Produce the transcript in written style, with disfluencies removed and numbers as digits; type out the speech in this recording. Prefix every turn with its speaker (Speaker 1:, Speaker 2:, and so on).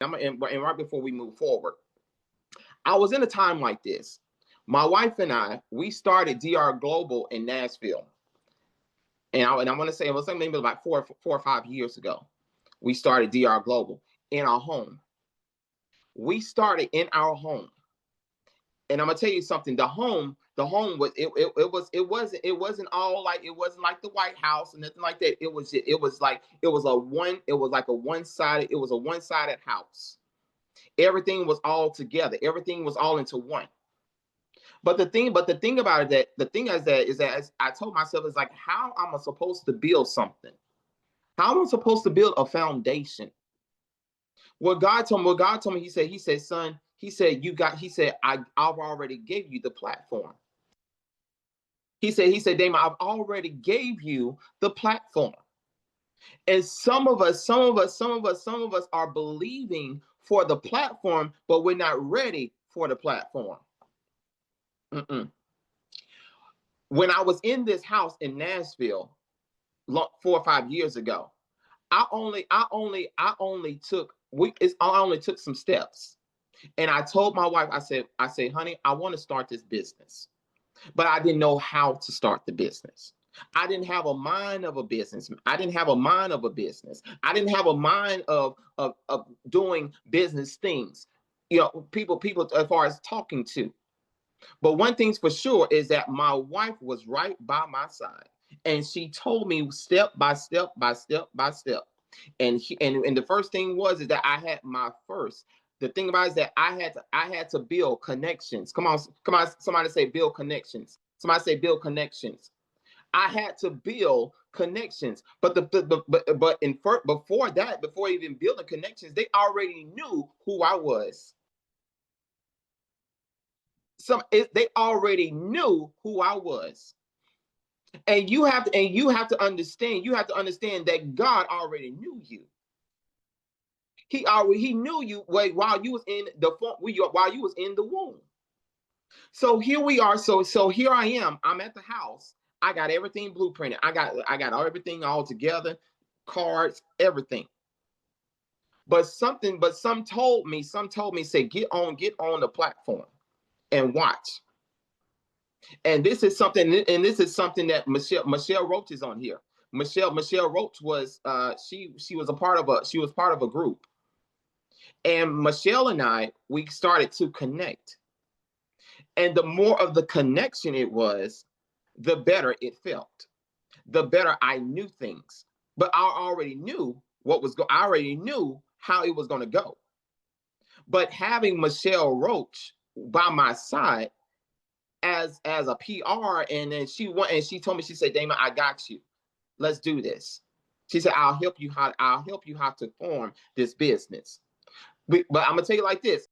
Speaker 1: and right before we move forward, I was in a time like this. My wife and I, we started DR Global in Nashville. And I want to say it was maybe about 4 or 5 years ago. We started DR Global in our home. We started in our home. And I'm gonna tell you something. The home was it wasn't all like it wasn't like the White House and nothing like that. It was like a one-sided house. Everything was all together. Everything was all into one. But the thing about it, that the thing is that as I told myself, is like, how am I supposed to build something? How am I supposed to build a foundation? What God told me, he said, son, I've already gave you the platform. He said, Damon, I've already gave you the platform. And some of us are believing for the platform, but we're not ready for the platform. Mm-mm. When I was in this house in Nashville 4 or 5 years ago, I only took some steps. And I told my wife, I said, honey, I want to start this business. But I didn't know how to start the business. I didn't have a mind of a business. I didn't have a mind of a business. I didn't have a mind of doing business things. People as far as talking to. But one thing's for sure is that my wife was right by my side. And she told me step by step by step by step. And the first thing was is that I had my first. The thing about it is that I had to build connections. Come on, somebody say build connections. Somebody say build connections. I had to build connections, before that, before even building connections, they already knew who I was. They already knew who I was. And you have to understand that God already knew you. He knew you while you was in while you was in the womb. So here we are. So here I am. I'm at the house. I got everything blueprinted. I got everything all together, cards, everything. But some told me, say, get on the platform and watch. And this is something that Michelle Roach is on here. Michelle Roach was she was part of a group. And Michelle and I, we started to connect. And the more of the connection it was, the better it felt. The better I knew things. But I already knew I already knew how it was going to go. But having Michelle Roach by my side as a PR, and then she told me, she said, Damon, I got you. Let's do this. She said, I'll help you how to form this business. But I'm gonna tell you like this.